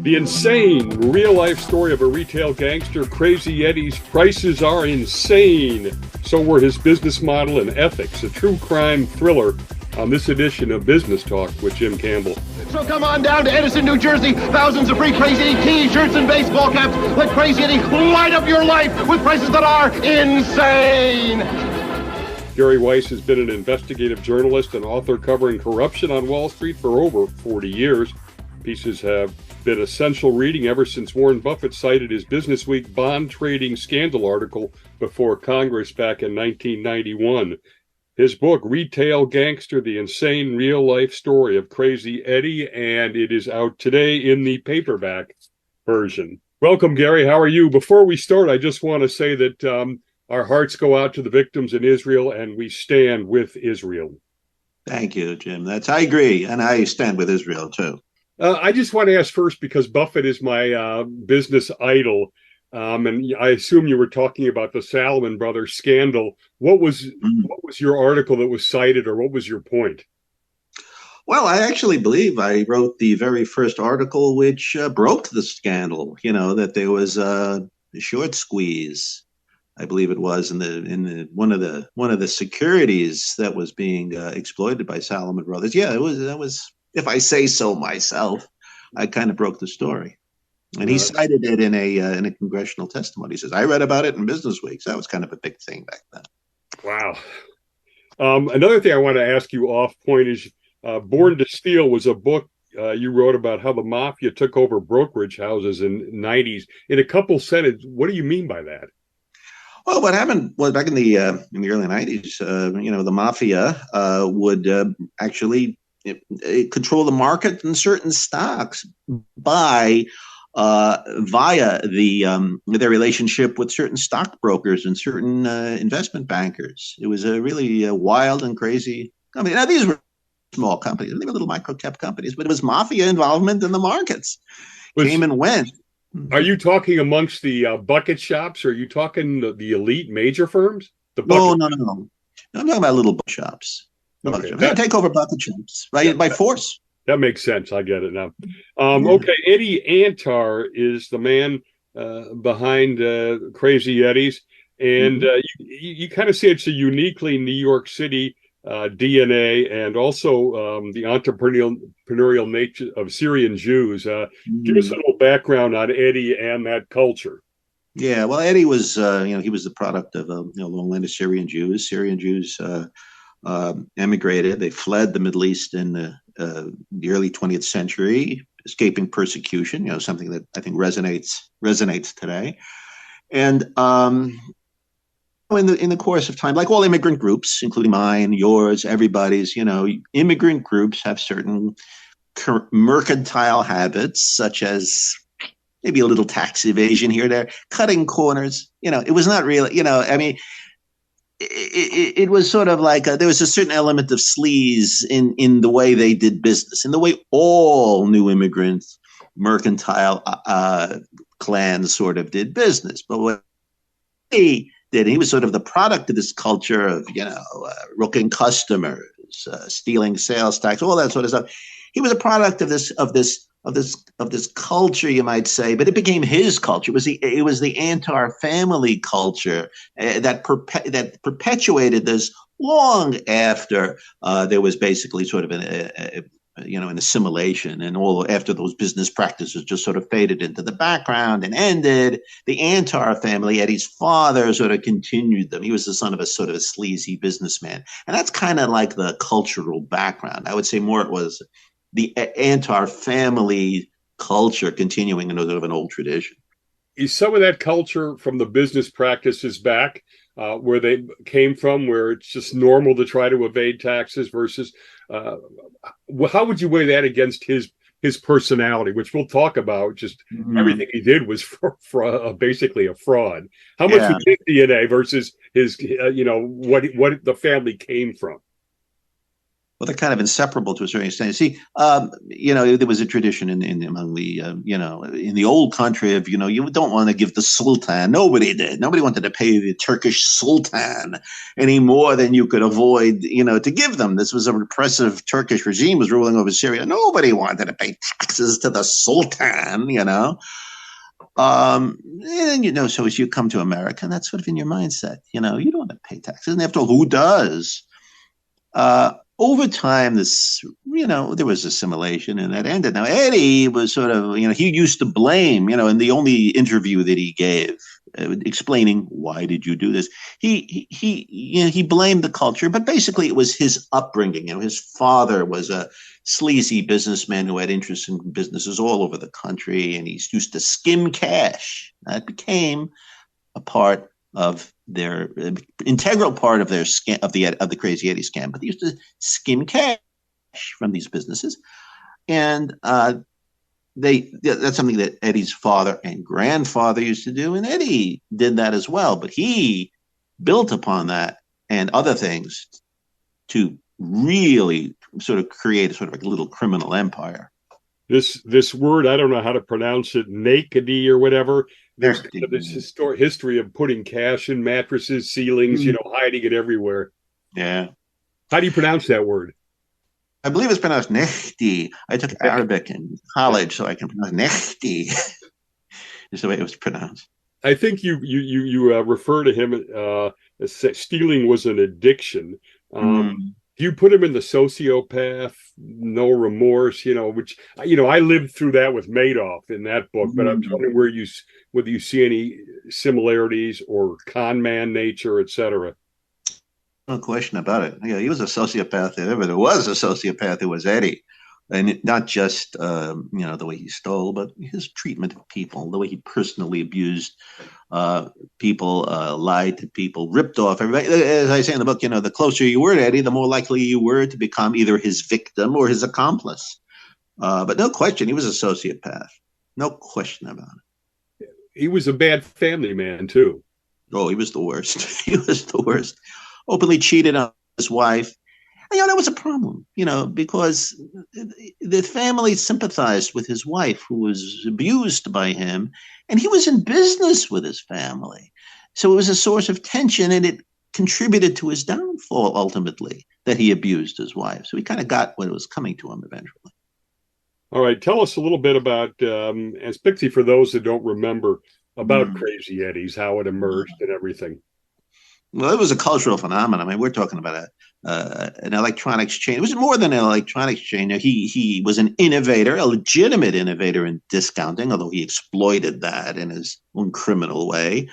The insane real-life story of a retail gangster, Crazy Eddie's prices are insane. So were his business model and ethics. A true crime thriller on this edition of Business Talk with Jim Campbell. So come on down to Edison, New Jersey. Thousands of free Crazy Eddie T-shirts and baseball caps. Let Crazy Eddie light up your life with prices that are insane. Gary Weiss has been an investigative journalist and author covering corruption on Wall Street for over 40 years. Pieces have been essential reading ever since Warren Buffett cited his Businessweek bond trading scandal article before Congress back in 1991. His book, Retail Gangster, The Insane Real-Life Story of Crazy Eddie, and it is out today in the paperback version. Welcome, Gary. How are you? Before we start, I just want to say that our hearts go out to the victims in Israel, and we stand with Israel. Thank you, Jim. I agree, and I stand with Israel, too. I just want to ask first, because Buffett is my business idol, and I assume you were talking about the Salomon Brothers scandal. What was your article that was cited, or what was your point? Well, I actually believe I wrote the very first article which broke the scandal. You know, that there was a short squeeze, I believe it was, in one of the securities that was being exploited by Salomon Brothers. Yeah, that was. If I say so myself, I kind of broke the story. And he cited it in a congressional testimony. He says, I read about it in Businessweek. So that was kind of a big thing back then. Wow. Another thing I want to ask you off point is Born to Steal was a book you wrote about how the mafia took over brokerage houses in the 90s. In a couple sentences, what do you mean by that? Well, what happened was back in the early 90s, the mafia would actually control the market in certain stocks via their relationship with certain stockbrokers and certain investment bankers. It was a really wild and crazy company. Now, these were small companies. They were little micro-cap companies, but it was mafia involvement in the markets. Came and went. Are you talking amongst the bucket shops? Or are you talking the elite major firms? No. I'm talking about little bucket shops. Okay. They take over bucket shops by force. That makes sense. I get it now. Okay, Eddie Antar is the man behind Crazy Eddie's, and you kind of say it's a uniquely New York City DNA, and also the entrepreneurial nature of Syrian Jews. Give us a little background on Eddie and that culture. Yeah, well, Eddie was, he was the product of a long line of Syrian Jews. Syrian Jews emigrated. They fled the Middle East in the early 20th century, escaping persecution. Something that I think resonates today. And in the course of time, like all immigrant groups, including mine, yours, everybody's, immigrant groups have certain mercantile habits, such as maybe a little tax evasion here or there, cutting corners. It was not really, it was sort of like there was a certain element of sleaze in the way they did business, in the way all new immigrant mercantile clans sort of did business. But what he did, he was sort of the product of this culture of, rooking customers, stealing sales tax, all that sort of stuff. He was a product of this culture, you might say, but it became his culture. It was the Antar family culture that perpetuated this long after there was basically sort of an assimilation, and all after those business practices just sort of faded into the background and ended. The Antar family, Eddie's father, sort of continued them. He was the son of a sort of a sleazy businessman, and that's kind of like the cultural background. I would say more it was the Antar family culture continuing in sort of an old tradition. Is some of that culture from the business practices back where they came from, where it's just normal to try to evade taxes versus how would you weigh that against his personality, which we'll talk about? Just everything he did was basically a fraud. How much was his DNA versus his, what the family came from? well, they're kind of inseparable to a certain extent. See, there was a tradition among the, in the old country of, you don't want to give the Sultan. Nobody did. Nobody wanted to pay the Turkish Sultan any more than you could avoid, to give them. This was a repressive Turkish regime was ruling over Syria. Nobody wanted to pay taxes to the Sultan, And so as you come to America, that's sort of in your mindset. You don't want to pay taxes. And after all, who does? Over time, there was assimilation and that ended. Now, Eddie was sort of, he used to blame, in the only interview that he gave, explaining why did you do this, he blamed the culture, but basically it was his upbringing. His father was a sleazy businessman who had interests in businesses all over the country, and he used to skim cash. That became a part of their integral part of their scam of the Crazy Eddie scam. But they used to skim cash from these businesses, and that's something that Eddie's father and grandfather used to do, and Eddie did that as well. But he built upon that and other things to really sort of create a sort of like a little criminal empire. This word, I don't know how to pronounce it, nakedy or whatever. There's kind of this history of putting cash in mattresses, ceilings, hiding it everywhere. Yeah. How do you pronounce that word? I believe it's pronounced nehdi. I took Arabic in college, so I can pronounce nehdi. Is the way it was pronounced. I think you refer to him as stealing was an addiction. Do you put him in the sociopath, no remorse, which, I lived through that with Madoff in that book, but I'm wondering whether you see any similarities or con man nature, et cetera. No question about it. He was a sociopath. If ever there was a sociopath, it was Eddie. And not just, the way he stole, but his treatment of people, the way he personally abused people, lied to people, ripped off everybody. As I say in the book, the closer you were to Eddie, the more likely you were to become either his victim or his accomplice. But no question, he was a sociopath. No question about it. He was a bad family man, too. Oh, he was the worst. He was the worst. Openly cheated on his wife. That was a problem, because the family sympathized with his wife, who was abused by him, and he was in business with his family. So it was a source of tension, and it contributed to his downfall, ultimately, that he abused his wife. So he kind of got what was coming to him eventually. All right. Tell us a little bit about, especially for those that don't remember, about Crazy Eddie's, how it emerged and everything. Well, it was a cultural phenomenon. I mean, we're talking about an electronics chain. It was more than an electronics chain. He was an innovator, a legitimate innovator in discounting, although he exploited that in his own criminal way.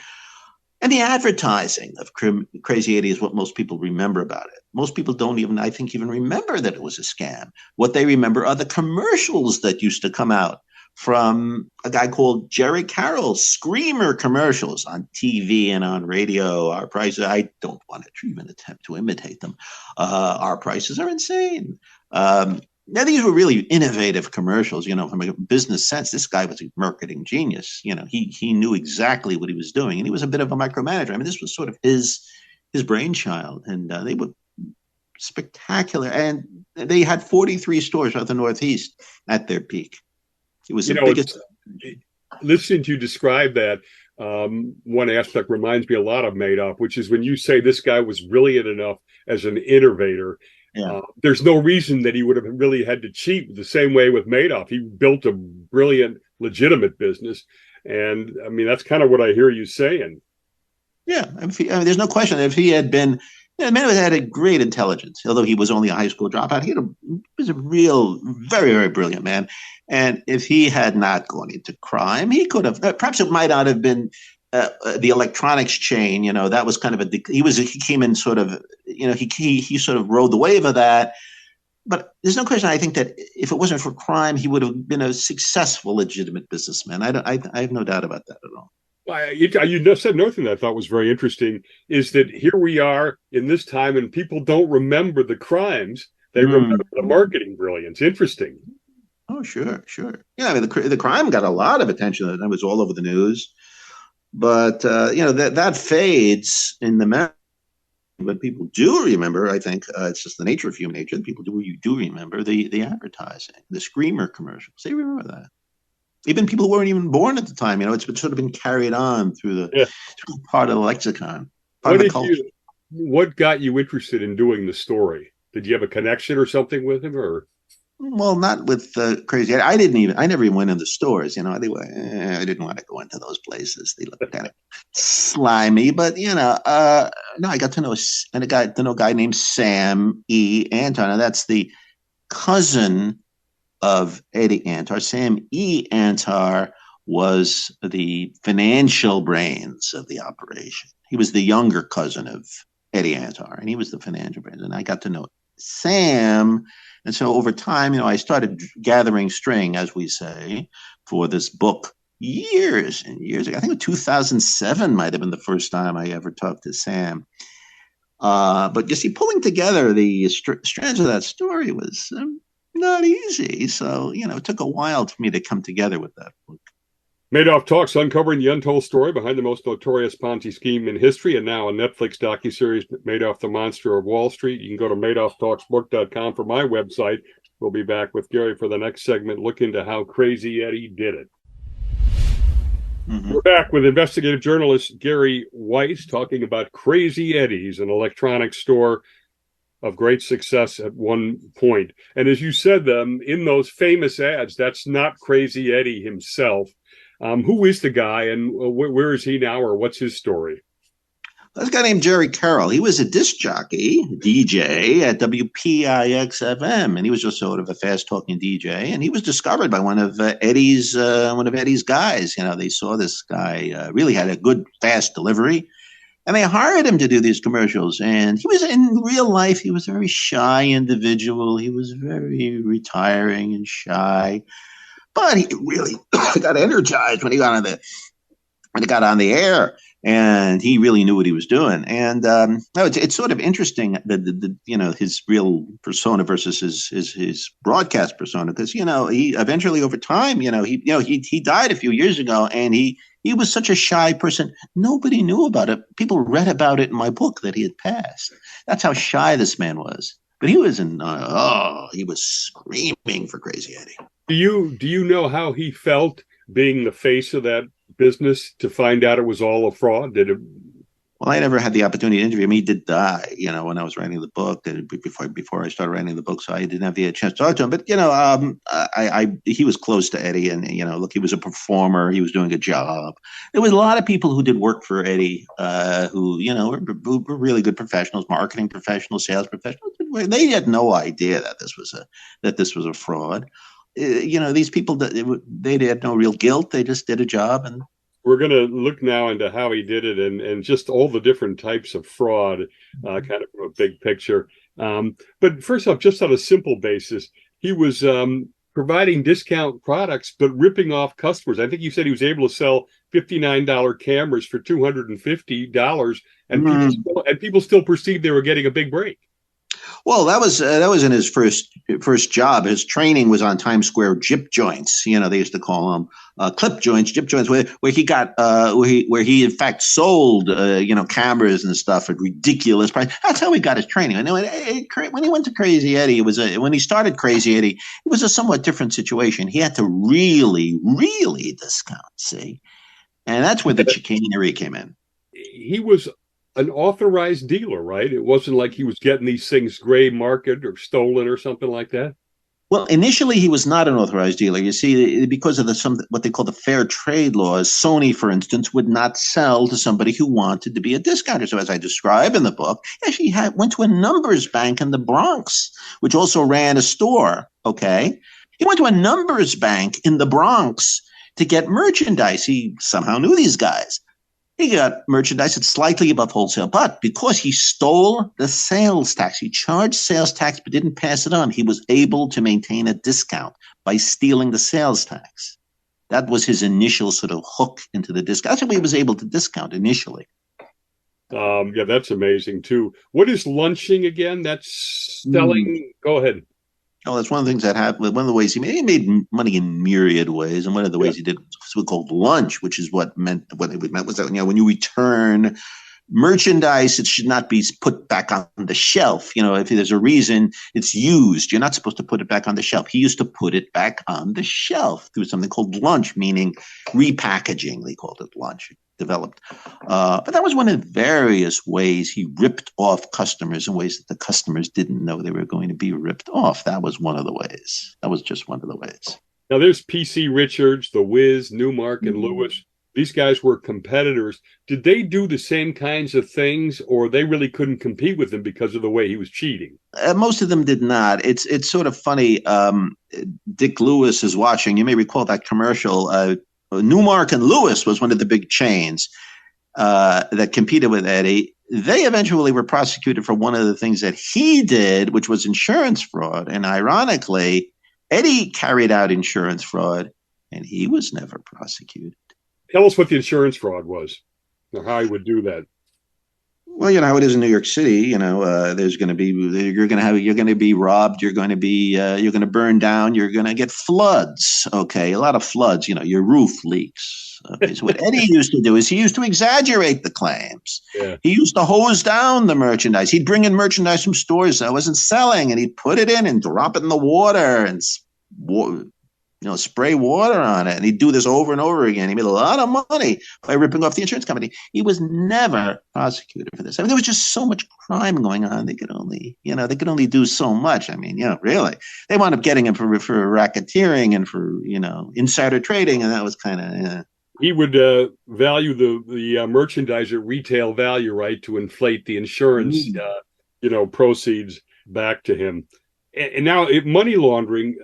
And the advertising of Crazy Eddie is what most people remember about it. Most people don't even, I think, even remember that it was a scam. What they remember are the commercials that used to come out from a guy called Jerry Carroll's Screamer commercials on TV and on radio. Our prices, I don't want to even attempt to imitate them. Our prices are insane. Now, these were really innovative commercials, from a business sense. This guy was a marketing genius. He knew exactly what he was doing, and he was a bit of a micromanager. I mean, this was sort of his brainchild, and they were spectacular. And they had 43 stores throughout the Northeast at their peak. It was the biggest. Listening to you describe that, one aspect reminds me a lot of Madoff, which is when you say this guy was brilliant enough as an innovator. Yeah. There's no reason that he would have really had to cheat the same way with Madoff. He built a brilliant, legitimate business. And I mean, that's kind of what I hear you saying. Yeah. There's no question. If he had been, Madoff had a great intelligence, although he was only a high school dropout. He was a real, very, very brilliant man. And if he had not gone into crime, he could have, perhaps it might not have been the electronics chain, that was kind of he came in sort of, he sort of rode the wave of that. But there's no question. I think that if it wasn't for crime, he would have been a successful, legitimate businessman. I have no doubt about that at all. You said another thing that I thought was very interesting is that here we are in this time and people don't remember the crimes. They remember the marketing brilliance. Interesting. Oh, sure. Yeah, I mean, the crime got a lot of attention. That was all over the news. But, that fades in the memory but people do remember. I think it's just the nature of human nature. People do remember the advertising, the screamer commercials. They remember that. Even people who weren't even born at the time, it's sort of been carried on through part of the lexicon, part of the culture. What got you interested in doing the story? Did you have a connection or something with him, or? Well, not with Crazy Eddie. I never even went into stores. I didn't want to go into those places. They looked kind of slimy. But no, I got to know a guy named Sam E. Antar. And that's the cousin of Eddie Antar. Sam E. Antar was the financial brains of the operation. He was the younger cousin of Eddie Antar, and he was the financial brains. And I got to know Sam. And so over time, I started gathering string, as we say, for this book years and years ago. I think 2007 might have been the first time I ever talked to Sam. But you see, pulling together the strands of that story was not easy. So, it took a while for me to come together with that book. Madoff Talks, uncovering the untold story behind the most notorious Ponzi scheme in history, and now a Netflix docuseries, Madoff, the Monster of Wall Street. You can go to MadoffTalksBook.com for my website. We'll be back with Gary for the next segment, look into how Crazy Eddie did it. Mm-hmm. We're back with investigative journalist Gary Weiss talking about Crazy Eddie's, an electronics store of great success at one point. And as you said, in those famous ads, that's not Crazy Eddie himself. Who is the guy, and where is he now, or what's his story? There's a guy named Jerry Carroll. He was a disc jockey, DJ at WPIX-FM, and he was just sort of a fast-talking DJ. And he was discovered by one of Eddie's guys. They saw this guy really had a good, fast delivery, and they hired him to do these commercials. And he was, in real life, he was a very shy individual. He was very retiring and shy. But he really got energized when he got on the air, and he really knew what he was doing. And it's sort of interesting that his real persona versus his broadcast persona, because he eventually, over time, he died a few years ago, and he was such a shy person. Nobody knew about it. People read about it in my book that he had passed. That's how shy this man was. But he was he was screaming for Crazy Eddie. Do you know how he felt being the face of that business to find out it was all a fraud? Well, I never had the opportunity to interview him. He did die, when I was writing the book, before I started writing the book, so I didn't have the chance to talk to him. But he was close to Eddie, and look, he was a performer. He was doing a job. There was a lot of people who did work for Eddie, who were really good professionals, marketing professionals, sales professionals. They had no idea that this was a fraud. These people, they had no real guilt. They just did a job. And we're going to look now into how he did it and just all the different types of fraud, kind of from a big picture. But first off, just on a simple basis, he was providing discount products, but ripping off customers. I think you said he was able to sell $59 cameras for $250, and people still perceived they were getting a big break. Well, that was in his first job. His training was on Times Square jip joints. They used to call them jip joints, where he got where he in fact sold cameras and stuff at ridiculous price. That's how he got his training. I know when he went to Crazy Eddie, when he started Crazy Eddie, it was a somewhat different situation. He had to really, really discount. See, and that's where the chicanery came in. He was an authorized dealer, right? It wasn't like he was getting these things gray market or stolen or something like that. Well, initially he was not an authorized dealer. You see, because of what they call the fair trade laws, Sony, for instance, would not sell to somebody who wanted to be a discounter. So as I describe in the book, he actually went to a numbers bank in the Bronx, which also ran a store. Okay. He went to a numbers bank in the Bronx to get merchandise. He somehow knew these guys. He got merchandise at slightly above wholesale, but because he stole the sales tax, he charged sales tax but didn't pass it on, he was able to maintain a discount by stealing the sales tax. That was his initial sort of hook into the discount. That's how he was able to discount initially. Yeah, that's amazing too. What is lunching again? That's selling. Go ahead. Oh, that's one of the things that happened. One of the ways he made money in myriad ways, and one of the ways he did was so-called lunch, which is what it meant was that when you return merchandise, it should not be put back on the shelf. If there's a reason it's used, you're not supposed to put it back on the shelf. He used to put it back on the shelf through something called lunch, meaning repackaging. They called it lunch, developed. But that was one of the various ways he ripped off customers in ways that the customers didn't know they were going to be ripped off. That was one of the ways. That was just one of the ways. Now, there's P.C. Richards, the Wiz, Newmark, and Lewis. These guys were competitors. Did they do the same kinds of things, or they really couldn't compete with him because of the way he was cheating? Most of them did not. It's sort of funny. Dick Lewis is watching. You may recall that commercial. Newmark and Lewis was one of the big chains that competed with Eddie. They eventually were prosecuted for one of the things that he did, which was insurance fraud. And ironically, Eddie carried out insurance fraud, and he was never prosecuted. Tell us what the insurance fraud was, or how he would do that. Well, how it is in New York City. There's going to be you're going to be robbed. You're going to burn down. You're going to get floods. Okay, a lot of floods. Your roof leaks. Okay, so what Eddie used to do is he used to exaggerate the claims. Yeah. He used to hose down the merchandise. He'd bring in merchandise from stores that wasn't selling, and he'd put it in and drop it in the water and spray water on it. And he'd do this over and over again. He made a lot of money by ripping off the insurance company. He was never prosecuted for this. I mean, there was just so much crime going on. They could only do so much. I mean, really, they wound up getting him for racketeering and for, insider trading. And that was kind of, He would value the merchandise at retail value, right, to inflate the insurance, proceeds back to him. And now money laundering,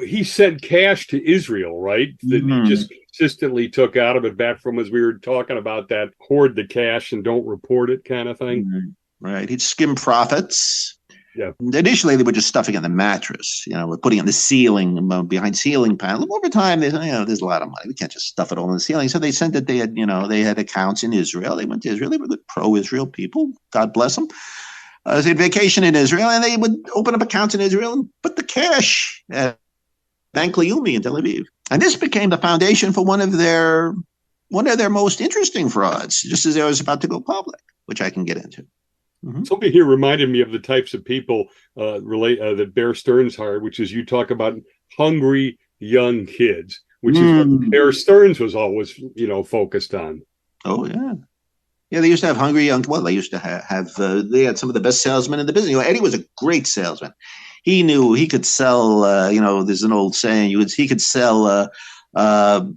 he sent cash to Israel, right? That he just consistently took out of it back from, as we were talking about, that hoard the cash and don't report it kind of thing. Right. He'd skim profits. Yeah. Initially, they were just stuffing in the mattress, putting it in the ceiling, behind ceiling panels. Over time, there's a lot of money. We can't just stuff it all in the ceiling. So they sent it. They had accounts in Israel. They went to Israel. They were good pro-Israel people. God bless them. They had vacation in Israel, and they would open up accounts in Israel and put the cash at Bank Leumi in Tel Aviv. And this became the foundation for one of their most interesting frauds, just as they was about to go public, which I can get into. Something here reminded me of the types of people that Bear Stearns hired, which is, you talk about hungry young kids, which is what Bear Stearns was always, focused on. Oh, yeah. Yeah, they used to have hungry young. Well, they used to have they had some of the best salesmen in the business. Eddie was a great salesman. He knew he could sell. There's an old saying: he could sell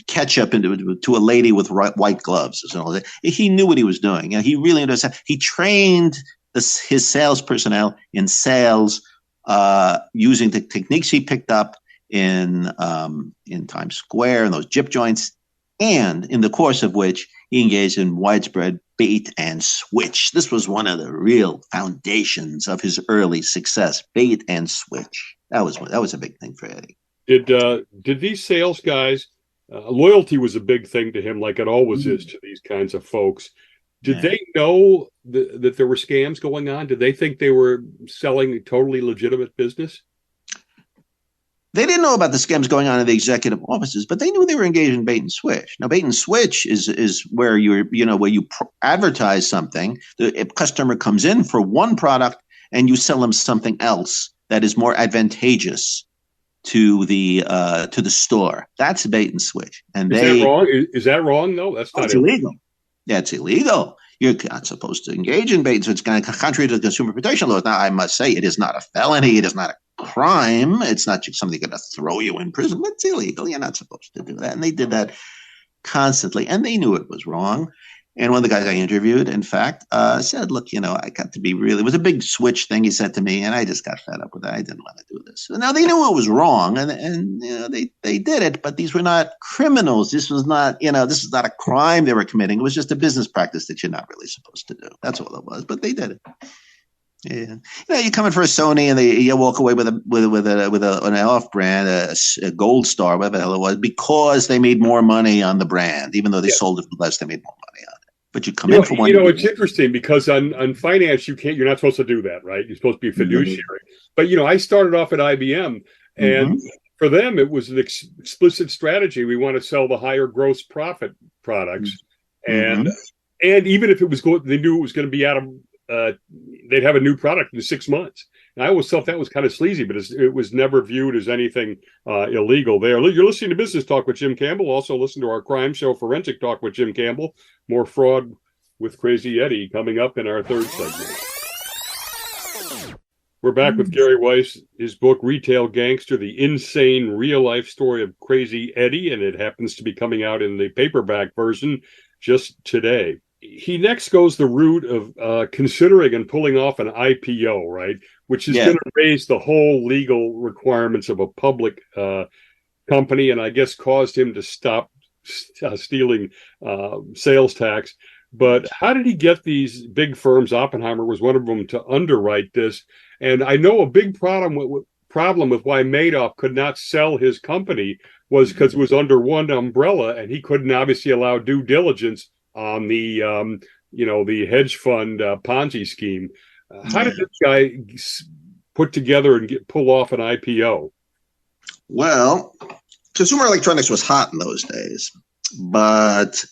ketchup to a lady with white gloves. He knew what he was doing. He really understood. He trained his sales personnel in sales using the techniques he picked up in Times Square and those gyp joints, and in the course of which he engaged in widespread bait and switch. This was one of the real foundations of his early success, bait and switch. That was a big thing for Eddie. Did these sales guys, loyalty was a big thing to him, like it always is to these kinds of folks. Did they know that there were scams going on? Did they think they were selling a totally legitimate business? They didn't know about the scams going on in the executive offices, but they knew they were engaged in bait and switch. Now, bait and switch is where you advertise something. The customer comes in for one product, and you sell them something else that is more advantageous to the store. That's bait and switch. And is that wrong? Is that wrong? No, that's not illegal. That's illegal. You're not supposed to engage in bait and switch. It's kind of contrary to the consumer protection laws. Now, I must say, it is not a felony. It is not a crime. It's not just something going to throw you in prison. It's illegal. You're not supposed to do that. And they did that constantly, and they knew it was wrong. And one of the guys I interviewed, in fact, said, look, I got to be it was a big switch thing he said to me, and I just got fed up with it. I didn't want to do this. So now they knew it was wrong, and they did it, but these were not criminals. This was not, this is not a crime they were committing. It was just a business practice that you're not really supposed to do. That's all it was, but they did it. Yeah, you come in for a Sony, and you walk away with an off brand, a Gold Star, whatever the hell it was, because they made more money on the brand, even though they sold it for less. They made more money on it. But you come in for one. It's interesting because on finance, you're not supposed to do that, right? You're supposed to be a fiduciary. But I started off at IBM, and for them, it was an explicit strategy. We want to sell the higher gross profit products, and And even if it was going, they knew it was going to be out of, they'd have a new product in 6 months. And I always thought that was kind of sleazy, but it was never viewed as anything illegal there. You're listening to Business Talk with Jim Campbell. Also listen to our crime show, Forensic Talk with Jim Campbell. More fraud with Crazy Eddie coming up in our third segment. We're back with Gary Weiss, his book, Retail Gangster, the insane real-life story of Crazy Eddie, and it happens to be coming out in the paperback version just today. He next goes the route of considering and pulling off an IPO, right, which is going to raise the whole legal requirements of a public company, and I guess caused him to stop stealing sales tax. But how did he get these big firms? Oppenheimer was one of them, to underwrite this. And I know a big problem with why Madoff could not sell his company was because it was under one umbrella, and he couldn't obviously allow due diligence on the the hedge fund Ponzi scheme. How did this guy put together and pull off an IPO? Well, consumer electronics was hot in those days, but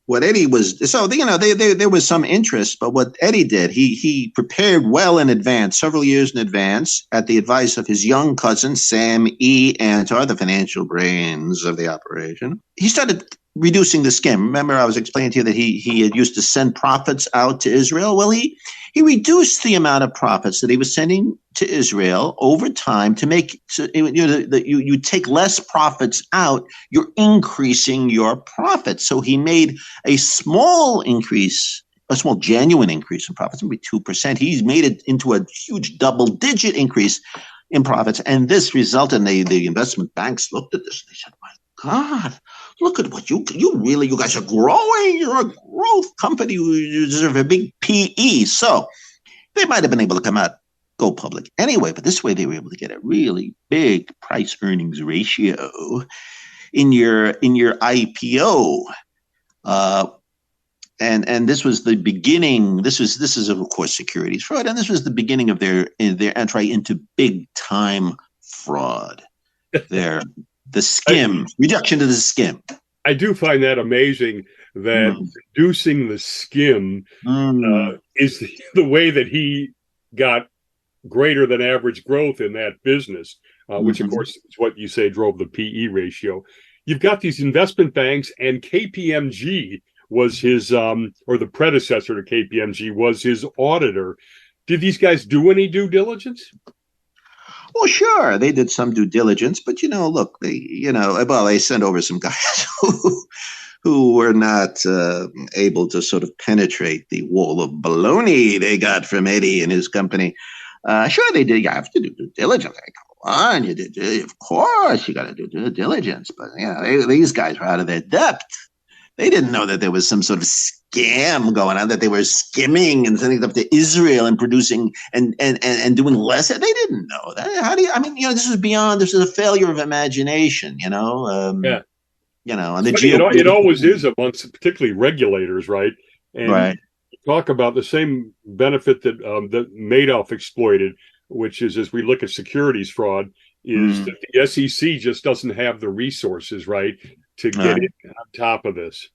what Eddie was, so there was some interest, but what Eddie did, he prepared well in advance, several years in advance, at the advice of his young cousin Sam E. Antar, the financial brains of the operation. He started reducing the skim. Remember, I was explaining to you that he had used to send profits out to Israel. Well, he reduced the amount of profits that he was sending to Israel over time to make, you take less profits out, you're increasing your profits. So he made a small increase, a small genuine increase in profits, maybe 2%. He's made it into a huge double-digit increase in profits. And this resulted in the investment banks looked at this and they said, my God, look at what you guys are growing. You're a growth company. You deserve a big PE. So they might have been able to go public anyway, but this way they were able to get a really big price earnings ratio in your IPO. And this was the beginning. This is of course securities fraud, and this was the beginning of their entry into big time fraud. The skim, reduction to the skim. I do find that amazing that reducing the skim is the way that he got greater than average growth in that business, which of course is what you say drove the PE ratio. You've got these investment banks, and KPMG was his, or the predecessor to KPMG was his auditor. Did these guys do any due diligence? Well, sure, they did some due diligence, but look, they sent over some guys who were not able to sort of penetrate the wall of baloney they got from Eddie and his company. Sure, they did. You have to do due diligence. Come on, you did. Of course, you got to do due diligence. But these guys were out of their depth. They didn't know that there was some sort of scam going on, that they were skimming and sending stuff to Israel and producing and doing less. They didn't know that. This is a failure of imagination, Yeah. And the it always is amongst particularly regulators, right? And right. Talk about the same benefit that Madoff exploited, which is, as we look at securities fraud, is that the SEC just doesn't have the resources, right, to get on top of this.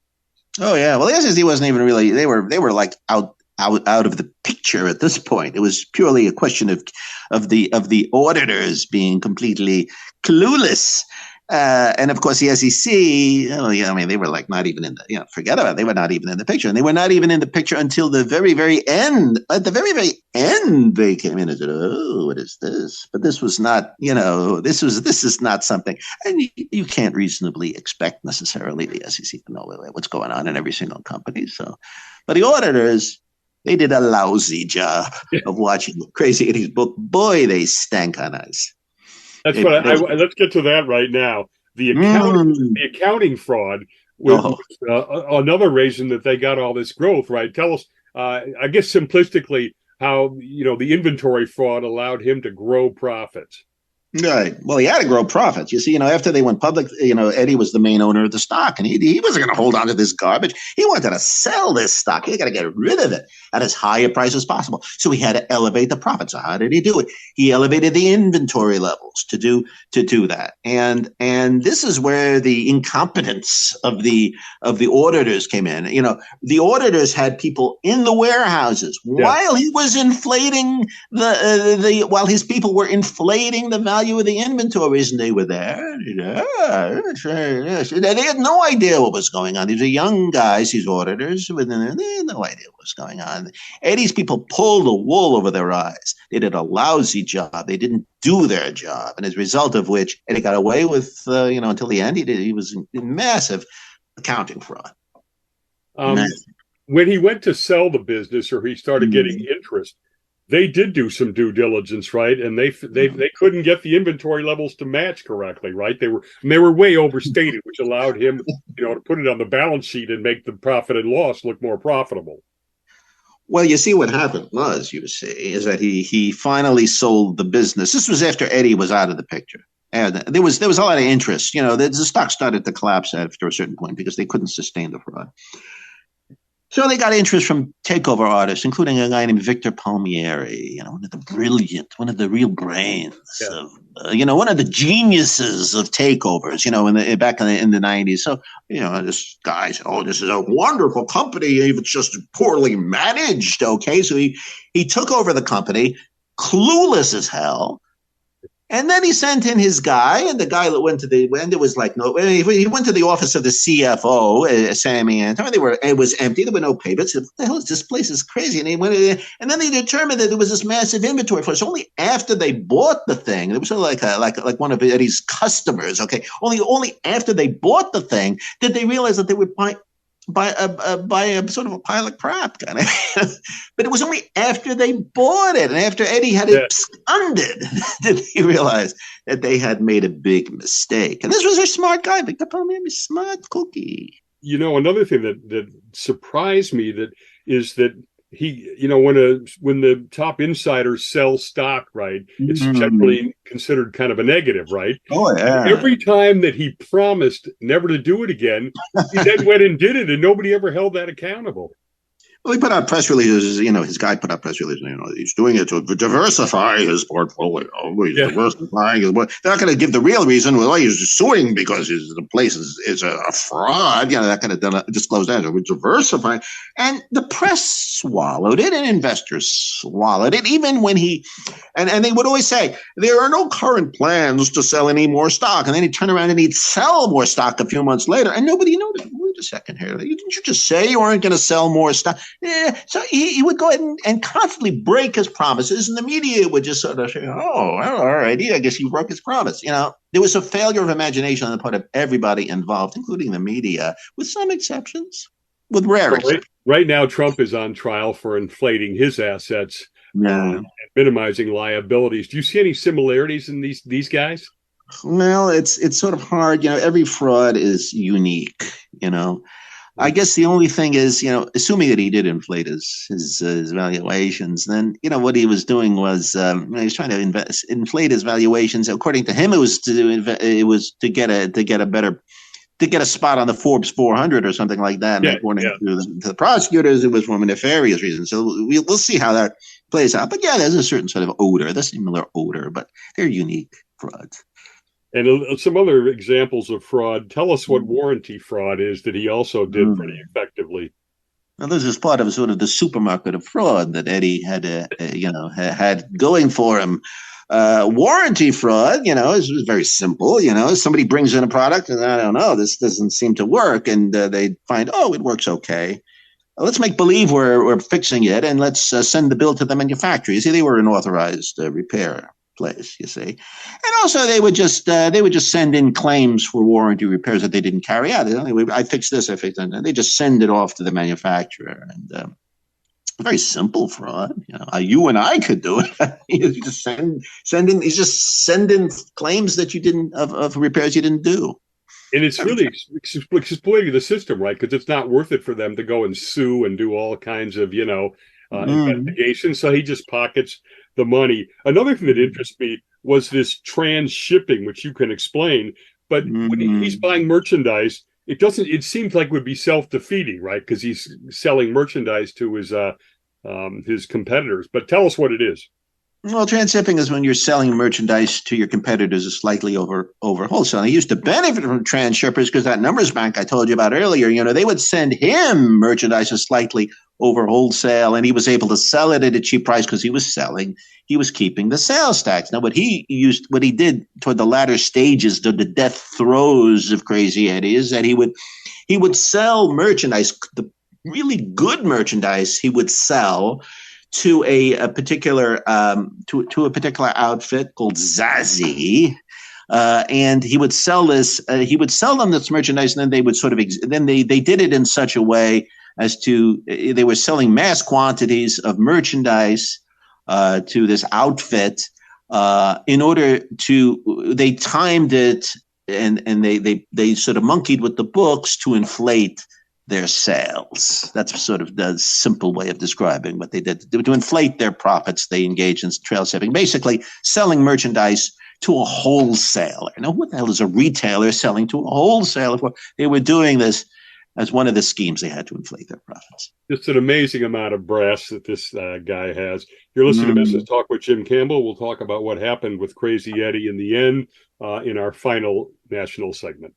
Oh yeah, well the SEC wasn't even really. They were like out of the picture at this point. It was purely a question of the auditors being completely clueless. And of course, the SEC, they were like not even in the, forget about it. They were not even in the picture. And they were not even in the picture until the very, very end. At the very, very end, they came in and said, oh, what is this? But this was not, this is not something. And you can't reasonably expect necessarily the SEC to know what's going on in every single company. So, but the auditors, they did a lousy job of watching Crazy Eddie's book. Boy, they stank on us. That's what let's get to that right now. The accounting fraud was another reason that they got all this growth, right? Tell us, I guess simplistically, how the inventory fraud allowed him to grow profits. Right. Well, he had to grow profits. You see, after they went public, Eddie was the main owner of the stock, and he wasn't going to hold on to this garbage. He wanted to sell this stock. He got to get rid of it at as high a price as possible. So he had to elevate the profits. So how did he do it? He elevated the inventory levels to do that. And this is where the incompetence of the auditors came in. The auditors had people in the warehouses while he was inflating while his people were inflating the value of the inventories, and they were there. They had no idea what was going on. These are young guys, these auditors, they had no idea what was going on. Eddie's people pulled the wool over their eyes. They did a lousy job. They didn't do their job, and as a result of which, Eddie got away with, until the end, he was in massive accounting fraud. When he went to sell the business, or he started getting interest, they did do some due diligence, right? And they couldn't get the inventory levels to match correctly, right? They were way overstated, which allowed him, to put it on the balance sheet and make the profit and loss look more profitable. Well, you see, what happened is that he finally sold the business. This was after Eddie was out of the picture. And there was a lot of interest. The stock started to collapse after a certain point because they couldn't sustain the fraud. So they got interest from takeover artists, including a guy named Victor Palmieri, one of the real brains of, one of the geniuses of takeovers, back in the 90s. So, this guy said, this is a wonderful company, if it's just poorly managed. Okay. So he took over the company, clueless as hell. And then he sent in his guy, and the guy that went to he went to the office of the CFO, Sammy Anton. It was empty. There were no payments. What the hell is this place? Is crazy. And he went in, and then they determined that there was this massive inventory for us. Only after they bought the thing, it was sort of like one of Eddie's customers. Okay, only after they bought the thing did they realize that they would buy a sort of a pile of crap kind of. But it was only after they bought it and after Eddie had absconded did they realize that they had made a big mistake. And this was a smart guy, Victor Palmieri, smart cookie. Another thing that surprised me is that he, when the top insiders sell stock, right, it's generally considered kind of a negative, right? Oh, yeah. And every time that he promised never to do it again, he then went and did it, and nobody ever held that accountable. Well, he put out press releases, his guy put out press releases, he's doing it to diversify his portfolio. He's diversifying his, they're not going to give the real reason. Well, he's suing because the place is a fraud. That kind of disclosed that. We're diversifying. And the press swallowed it and investors swallowed it, even when and they would always say, there are no current plans to sell any more stock. And then he'd turn around and he'd sell more stock a few months later, and nobody noticed. Wait a second here. Didn't you just say you weren't going to sell more stock? Yeah, so he would go ahead and constantly break his promises, and the media would just sort of say, all right, I guess he broke his promise. There was a failure of imagination on the part of everybody involved, including the media, with some exceptions, with rare exceptions. Right now, Trump is on trial for inflating his assets and minimizing liabilities. Do you see any similarities in these guys? Well, it's sort of hard. Every fraud is unique, I guess the only thing is, assuming that he did inflate his valuations, then, what he was doing was he was trying to inflate his valuations. According to him, it was to get a spot on the Forbes 400 or something like that. And according to the prosecutors, it was for a nefarious reason. So we'll see how that plays out. But there's a certain sort of odor, the similar odor, but they're unique frauds. And some other examples of fraud. Tell us what warranty fraud is that he also did pretty effectively. Now, this is part of sort of the supermarket of fraud that Eddie had going for him. Warranty fraud, is very simple. Somebody brings in a product and I don't know, this doesn't seem to work, and they find, it works okay. Let's make believe we're fixing it, and let's send the bill to the manufacturer. You see, they were an authorized repair place, you see. And also they would just send in claims for warranty repairs that they didn't carry out. I fixed this, I fixed that. And they just send it off to the manufacturer. And very simple fraud. You and I could do it. You just send in claims that you didn't of repairs you didn't do. And it's really exploiting the system, right? Because it's not worth it for them to go and sue and do all kinds of, investigations. So he just pockets the money. Another thing that interests me, was this trans-shipping, which you can explain. But when he's buying merchandise, it seems like it would be self-defeating, right? Because he's selling merchandise to his competitors. But tell us what it is. Well, transshipping is when you're selling merchandise to your competitors slightly over wholesale. He used to benefit from transshippers because that numbers bank I told you about earlier, they would send him merchandise slightly over wholesale, and he was able to sell it at a cheap price because he was keeping the sales tax. Now, what he did toward the latter stages, the death throes of Crazy Eddie, is that he would sell merchandise, the really good merchandise he would sell to a particular outfit called Zazie, and he would sell this. He would sell them this merchandise, and then they would they did it in such a way as to they were selling mass quantities of merchandise to this outfit in order to. They timed it, and they sort of monkeyed with the books to inflate their sales. That's sort of the simple way of describing what they did. To inflate their profits, they engaged in trail shipping, basically selling merchandise to a wholesaler. Now, what the hell is a retailer selling to a wholesaler for? They were doing this as one of the schemes they had to inflate their profits. Just an amazing amount of brass that this guy has. You're listening to Business Talk with Jim Campbell. We'll talk about what happened with Crazy Eddie in the end in our final national segment.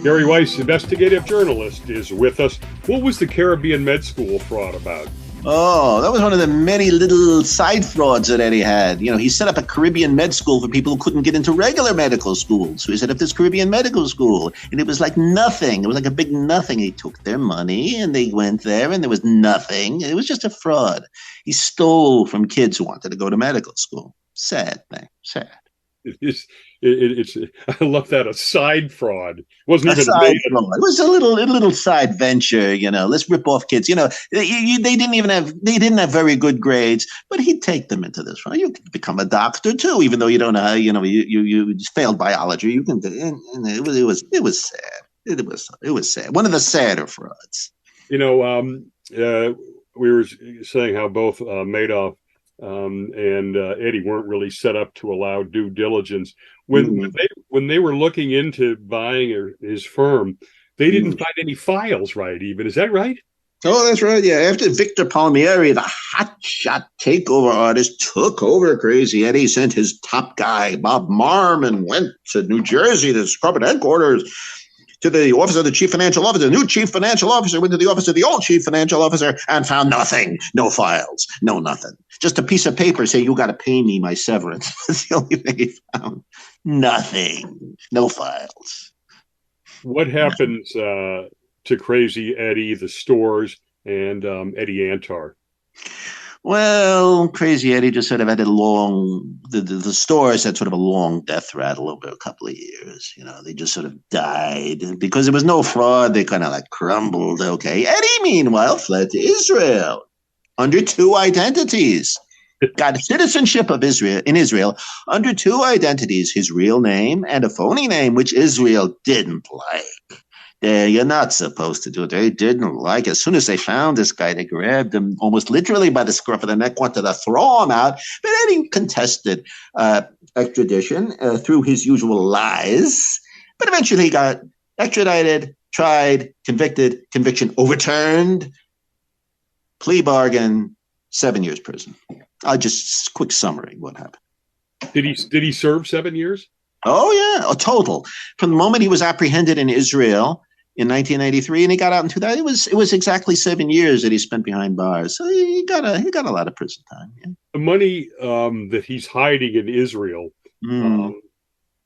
Gary Weiss, investigative journalist, is with us. What was the Caribbean med school fraud about? Oh, that was one of the many little side frauds that Eddie had. He set up a Caribbean med school for people who couldn't get into regular medical schools. So he set up this Caribbean medical school, and it was like nothing. It was like a big nothing. He took their money, and they went there, and there was nothing. It was just a fraud. He stole from kids who wanted to go to medical school. Sad thing. Sad. It's I love that, a side fraud. It wasn't even a side fraud. It was a little side venture, Let's rip off kids. They didn't have very good grades, but he'd take them into this. Right? You can become a doctor too, even though you don't know how. You failed biology. You can. And it was sad. It was sad. One of the sadder frauds. We were saying how both Madoff and Eddie weren't really set up to allow due diligence. When they were looking into buying his firm, they didn't find any files, right? Even, is that right? Oh, that's right. Yeah. After Victor Palmieri, the hotshot takeover artist, took over Crazy Eddie, sent his top guy, Bob Marmon, went to New Jersey, the corporate headquarters, to the office of the chief financial officer. The new chief financial officer went to the office of the old chief financial officer and found nothing. No files. No nothing. Just a piece of paper saying, you got to pay me my severance. That's the only thing he found. Nothing. No files. What happens to Crazy Eddie, the stores, and Eddie Antar? Well, Crazy Eddie just sort of had the stores had sort of a long death rattle over a couple of years. They just sort of died. And because there was no fraud, they kind of like crumbled. Okay. Eddie, meanwhile, fled to Israel under two identities. Got citizenship of Israel under two identities, his real name and a phony name, which Israel didn't like. You're not supposed to do it. They didn't like it. As soon as they found this guy, they grabbed him almost literally by the scruff of the neck, wanted to throw him out. But Eddie contested extradition through his usual lies. But eventually he got extradited, tried, convicted, conviction overturned, plea bargain, 7 years prison. Just quick summary what happened. Did he serve 7 years? Oh, yeah, a total. From the moment he was apprehended in Israel in 1983 and he got out in 2000, it was exactly 7 years that he spent behind bars. So he got a lot of prison time. Yeah. The money that he's hiding in Israel,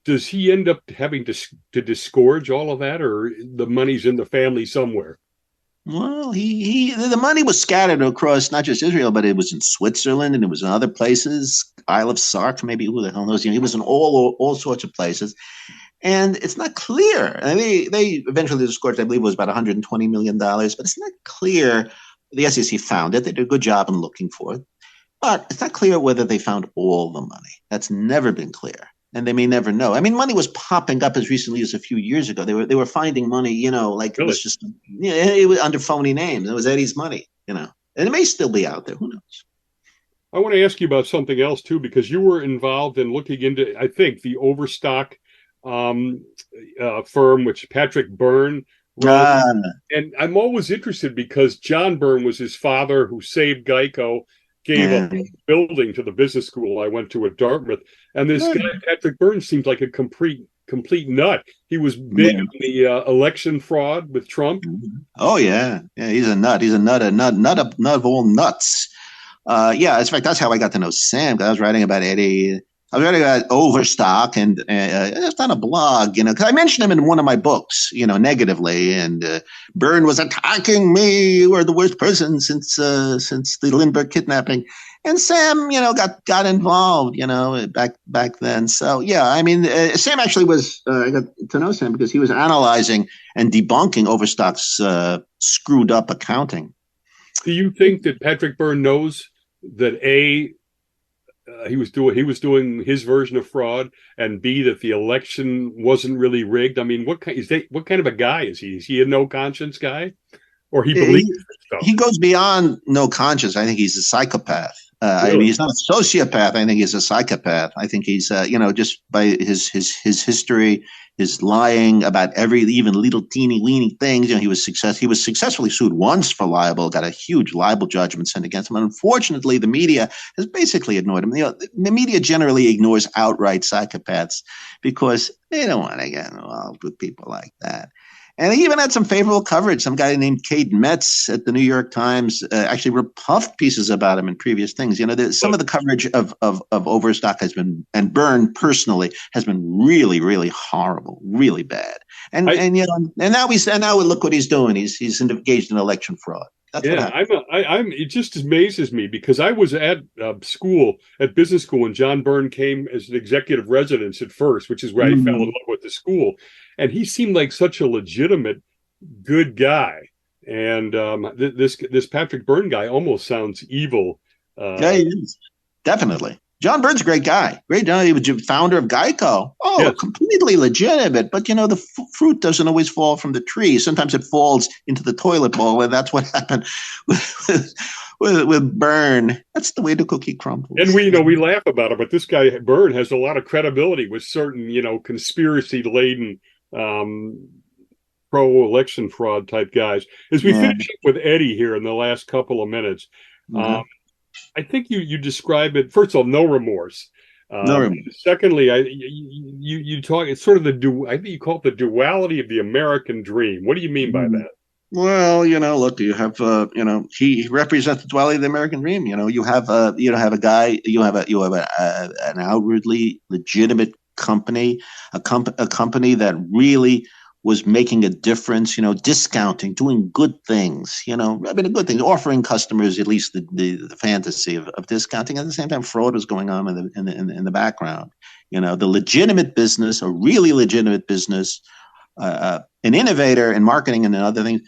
does he end up having to disgorge all of that, or the money's in the family somewhere? Well, the money was scattered across not just Israel, but it was in Switzerland and it was in other places, Isle of Sark, maybe, who the hell knows? It was in all sorts of places. And it's not clear. I mean, they eventually disgorged, I believe it was about $120 million, but it's not clear. The SEC found it. They did a good job in looking for it. But it's not clear whether they found all the money. That's never been clear. And they may never know. I mean, money was popping up as recently as a few years ago. They were finding money, like really? It was just, it was under phony names. It was Eddie's money, and it may still be out there. Who knows? I want to ask you about something else too, because you were involved in looking into, I think, the Overstock um, firm, which Patrick Byrne runs. Ah, And I'm always interested because John Byrne was his father who saved Geico, gave a yeah. building to the business school I went to at Dartmouth. And this guy, Patrick Byrne, seems like a complete nut. He was big Yeah. on the election fraud with Trump. Oh yeah, yeah. He's a nut. He's a nut. Nut of all nuts. Yeah, in fact, that's how I got to know Sam. 'Cause I was writing about Eddie. I was writing about Overstock, and it's on a blog, because I mentioned him in one of my books, negatively. And Byrne was attacking me. You were the worst person since the Lindbergh kidnapping. And Sam, got involved, back then. So yeah, I mean, Sam actually was. I got to know Sam because he was analyzing and debunking Overstock's screwed up accounting. Do you think that Patrick Byrne knows that he was doing his version of fraud, and B, that the election wasn't really rigged? I mean, what kind of a guy is he? Is he a no conscience guy, or he believes stuff? He goes beyond no conscience. I think he's a psychopath. Really? I mean, he's not a sociopath. I think he's a psychopath. I think he's, just by his history, his lying about even little teeny weeny things. He was successfully sued once for libel, got a huge libel judgment sent against him. And unfortunately, the media has basically ignored him. The media generally ignores outright psychopaths because they don't want to get involved with people like that. And he even had some favorable coverage. Some guy named Cade Metz at the New York Times actually repuffed pieces about him in previous things. Some of the coverage of Overstock has been, and Byrne personally, has been really, really horrible, really bad. And now look what he's doing. He's engaged in election fraud. That's it just amazes me because I was at business school, and John Byrne came as an executive resident at first, which is where I fell in love with the school. And he seemed like such a legitimate, good guy. And this Patrick Byrne guy almost sounds evil. Yeah, he is. Definitely. John Byrne's a great guy. Great guy. He was founder of Geico. Oh, yes. Completely legitimate. But, the fruit doesn't always fall from the tree. Sometimes it falls into the toilet bowl, and that's what happened with Byrne. That's the way the cookie crumbles. And we laugh about it, but this guy, Byrne, has a lot of credibility with certain, conspiracy-laden pro-election fraud type guys. As we finish up with Eddie here in the last couple of minutes, I think you describe it, first of all, no remorse. No remorse. Secondly, you talk, it's sort of I think you call it the duality of the American dream. What do you mean by that? Well, look, you have, he represents the duality of the American dream. You have a guy, you have an outwardly legitimate company, a company that really was making a difference, discounting, doing good things, a good thing, offering customers at least the fantasy of discounting. At the same time, fraud was going on in the background. The legitimate business, a really legitimate business, an innovator in marketing and other things,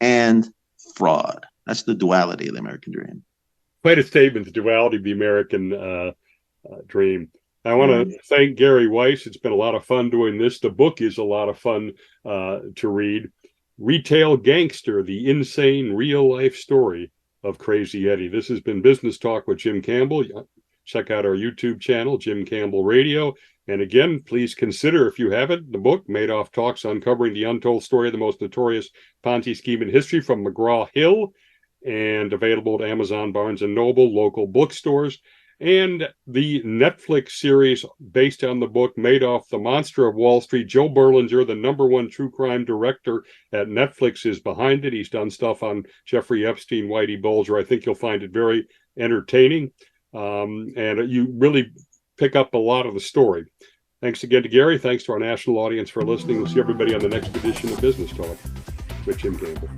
and fraud. That's the duality of the American dream. Quite a statement, the duality of the American dream. I want to thank Gary Weiss. It's been a lot of fun doing this. The book is a lot of fun to read. Retail Gangster, the insane real-life story of Crazy Eddie. This has been Business Talk with Jim Campbell. Check out our YouTube channel, Jim Campbell Radio. And again, please consider, if you haven't, the book, Madoff Talks, Uncovering the Untold Story of the Most Notorious Ponzi Scheme in History from McGraw-Hill, and available at Amazon, Barnes & Noble, local bookstores. And the Netflix series based on the book, Madoff, the Monster of Wall Street. Joe Berlinger, the #1 true crime director at Netflix, is behind it. He's done stuff on Jeffrey Epstein, Whitey Bulger. I think you'll find it very entertaining. And you really pick up a lot of the story. Thanks again to Gary. Thanks to our national audience for listening. We'll see everybody on the next edition of Business Talk with Jim Campbell.